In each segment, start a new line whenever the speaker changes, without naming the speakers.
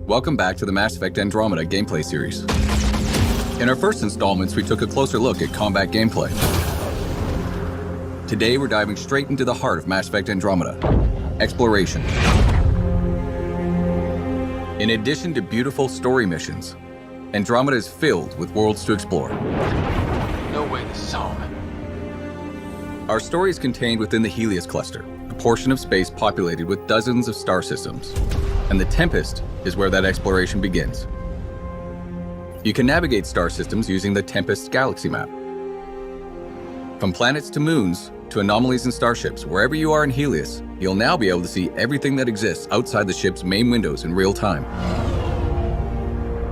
Welcome back to the Mass Effect Andromeda gameplay series. In our first installments, we took a closer look at combat gameplay. Today, we're diving straight into the heart of Mass Effect Andromeda, exploration. In addition to beautiful story missions, Andromeda is filled with worlds to explore.
No way this is home.
Our story is contained within the Helios cluster, a portion of space populated with dozens of star systems. And the Tempest is where that exploration begins. You can navigate star systems using the Tempest galaxy map. From planets to moons, to anomalies and starships, wherever you are in Helios, you'll now be able to see everything that exists outside the ship's main windows in real time.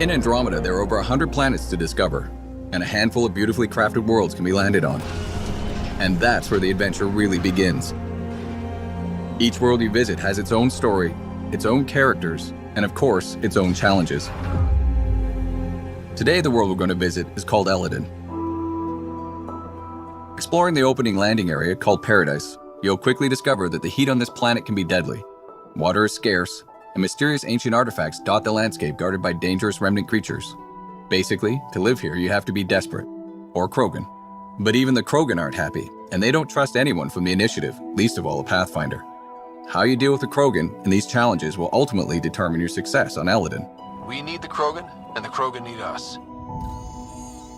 In Andromeda, there are over 100 planets to discover, and a handful of beautifully crafted worlds can be landed on. And that's where the adventure really begins. Each world you visit has its own story, its own characters, and of course, its own challenges. Today, the world we're going to visit is called Eladin. Exploring the opening landing area called Paradise, you'll quickly discover that the heat on this planet can be deadly. Water is scarce, and mysterious ancient artifacts dot the landscape guarded by dangerous remnant creatures. Basically, to live here, you have to be desperate, or Krogan. But even the Krogan aren't happy, and they don't trust anyone from the Initiative, least of all a Pathfinder. How you deal with the Krogan and these challenges will ultimately determine your success on Eladin.
We need the Krogan, and the Krogan need us.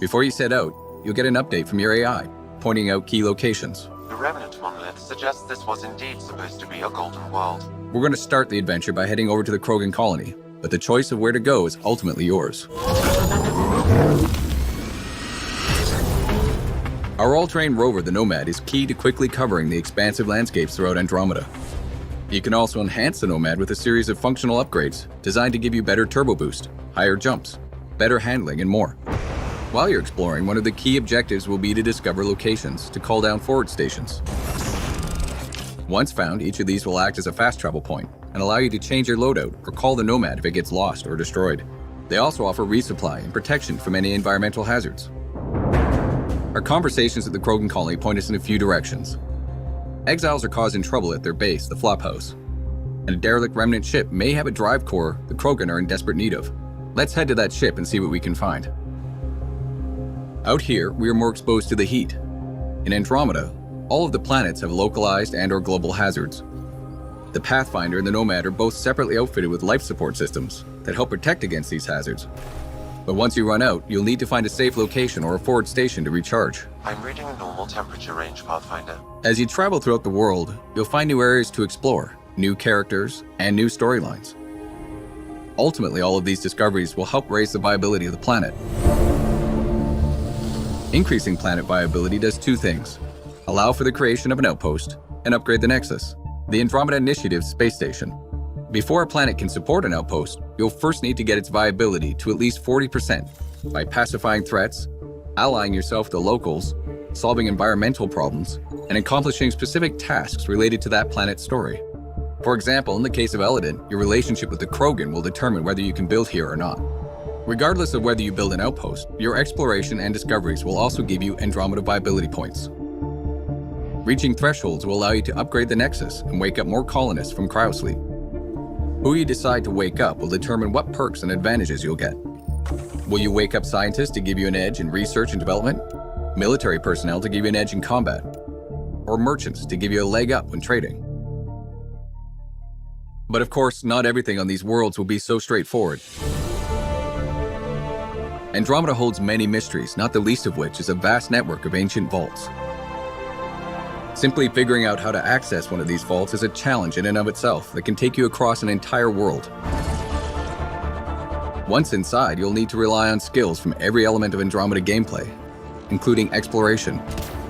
Before you set out, you'll get an update from your AI, pointing out key locations.
The remnant monolith suggests this was indeed supposed to be a golden world.
We're going to start the adventure by heading over to the Krogan colony, but the choice of where to go is ultimately yours. Our all-terrain rover, the Nomad, is key to quickly covering the expansive landscapes throughout Andromeda. You can also enhance the Nomad with a series of functional upgrades designed to give you better turbo boost, higher jumps, better handling, and more. While you're exploring, one of the key objectives will be to discover locations to call down forward stations. Once found, each of these will act as a fast travel point and allow you to change your loadout or call the Nomad if it gets lost or destroyed. They also offer resupply and protection from any environmental hazards. Our conversations at the Krogan colony point us in a few directions. Exiles are causing trouble at their base, the Flophouse, and a derelict remnant ship may have a drive core the Krogan are in desperate need of. Let's head to that ship and see what we can find. Out here, we are more exposed to the heat. In Andromeda, all of the planets have localized and/or global hazards. The Pathfinder and the Nomad are both separately outfitted with life support systems that help protect against these hazards. But once you run out, you'll need to find a safe location or a forward station to recharge.
I'm reading a normal temperature range, Pathfinder.
As you travel throughout the world, you'll find new areas to explore, new characters, and new storylines. Ultimately, all of these discoveries will help raise the viability of the planet. Increasing planet viability does two things: allow for the creation of an outpost and upgrade the Nexus, the Andromeda Initiative's space station. Before a planet can support an outpost, you'll first need to get its viability to at least 40% by pacifying threats, allying yourself to locals, solving environmental problems, and accomplishing specific tasks related to that planet's story. For example, in the case of Eladin, your relationship with the Krogan will determine whether you can build here or not. Regardless of whether you build an outpost, your exploration and discoveries will also give you Andromeda viability points. Reaching thresholds will allow you to upgrade the Nexus and wake up more colonists from cryosleep. Who you decide to wake up will determine what perks and advantages you'll get. Will you wake up scientists to give you an edge in research and development? Military personnel to give you an edge in combat? Or merchants to give you a leg up when trading? But of course, not everything on these worlds will be so straightforward. Andromeda holds many mysteries, not the least of which is a vast network of ancient vaults. Simply figuring out how to access one of these vaults is a challenge in and of itself that can take you across an entire world. Once inside, you'll need to rely on skills from every element of Andromeda gameplay, including exploration,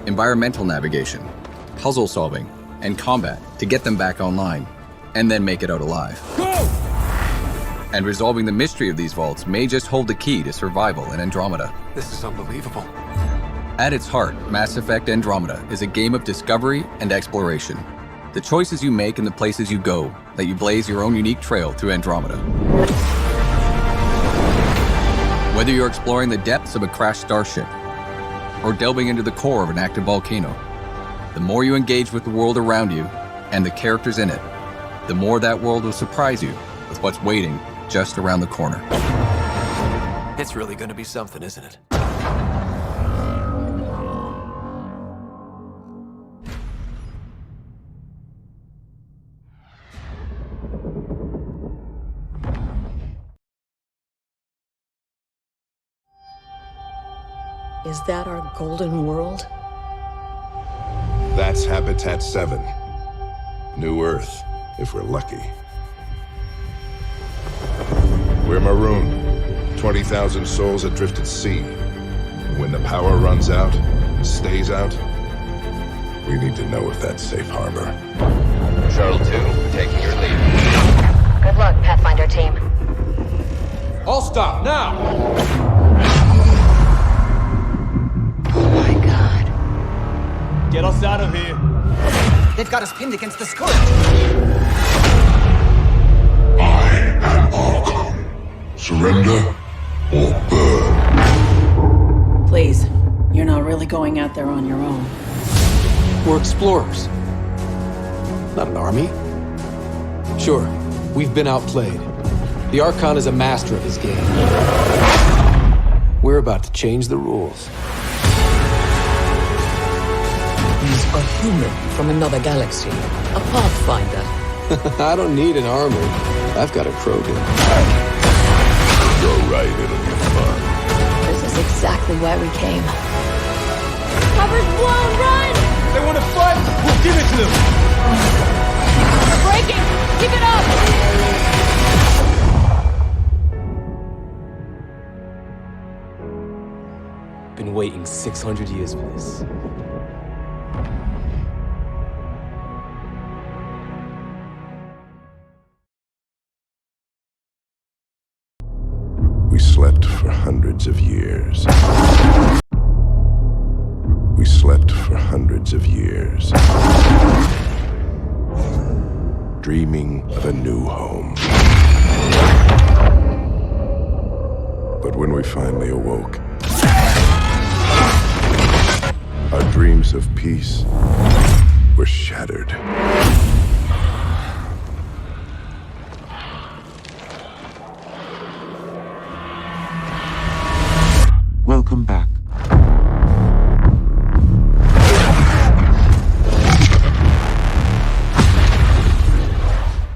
environmental navigation, puzzle solving, and combat to get them back online, and then make it out alive. Go! And resolving the mystery of these vaults may just hold the key to survival in Andromeda.
This is unbelievable.
At its heart, Mass Effect Andromeda is a game of discovery and exploration. The choices you make and the places you go let you blaze your own unique trail through Andromeda. Whether you're exploring the depths of a crashed starship or delving into the core of an active volcano, the more you engage with the world around you and the characters in it, the more that world will surprise you with what's waiting just around the corner.
It's really gonna be something, isn't it?
Is that our golden world?
That's Habitat 7. New Earth, if we're lucky. We're marooned. 20,000 souls adrift at sea. And when the power runs out, stays out, we need to know if that's safe harbor.
Shuttle 2, taking your lead.
Good luck, Pathfinder team.
All stop, now!
Oh my god.
Get us out of here.
They've got us pinned against the scourge.
I am Arkham. Surrender or burn.
Please, you're not really going out there on your own.
We're explorers. Not an army. Sure, we've been outplayed. The Archon is a master of his game. We're about to change the rules.
He's a human from another galaxy. A pathfinder.
I don't need an army. I've got a Krogan.
You're right, it'll be fun.
This is exactly why we came.
Cover's blown, run!
They want to fight? We'll give it to them!
We're breaking! Keep it up!
Been waiting 600 years for this.
We slept for hundreds of years. We slept for hundreds of years. Dreaming of a new home. But when we finally awoke, our dreams of peace were shattered.
Welcome back.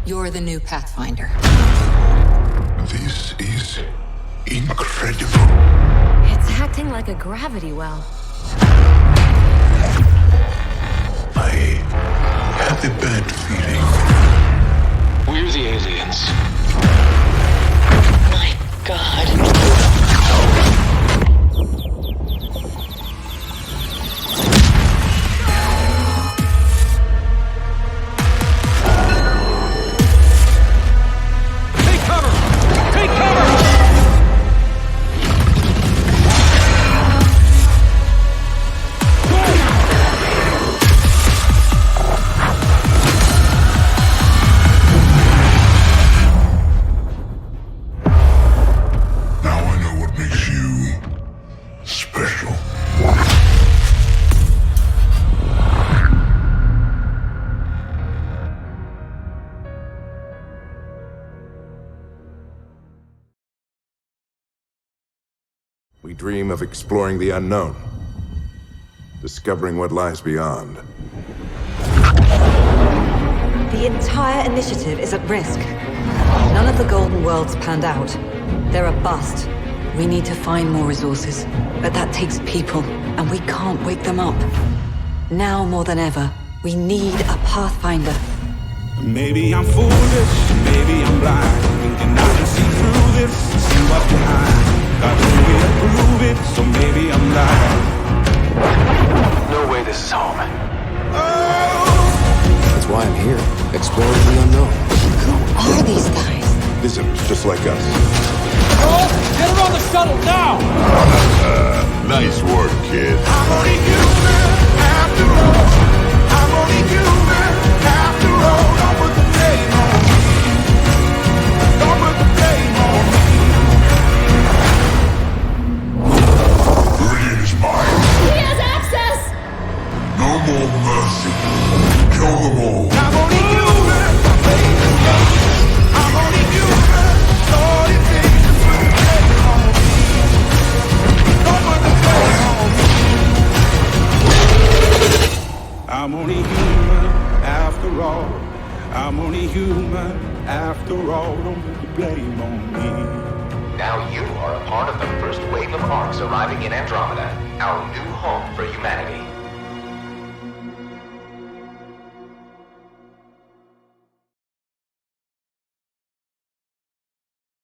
You're the new Pathfinder.
This is incredible.
It's acting like a gravity well.
I have a bad feeling.
We're the aliens.
My God.
We dream of exploring the unknown, discovering what lies beyond.
The entire initiative is at risk. None of the Golden Worlds panned out. They're a bust. We need to find more resources, but that takes people, and we can't wake them up. Now more than ever, we need a Pathfinder.
Maybe I'm foolish, maybe I'm blind, thinking I can see through this, see what's behind. Got no way to prove it, so maybe I'm lying.
No way this is home.
That's why I'm here, exploring the unknown.
Who are these guys?
Visitors just like us.
Girls, get her on the shuttle now!
Nice work, kid.
I'm only human, after all. I'm only human, after all. Don't put the blame on me. Don't put the blame on me.
Guardian is mine.
He has access!
No more mercy. Kill them all.
I'm only human, I'm only human. So I'm only human after all. I'm only human after all. Don't put the blame on me.
Now you are a part of the first wave of arcs arriving in Andromeda, our new home for humanity.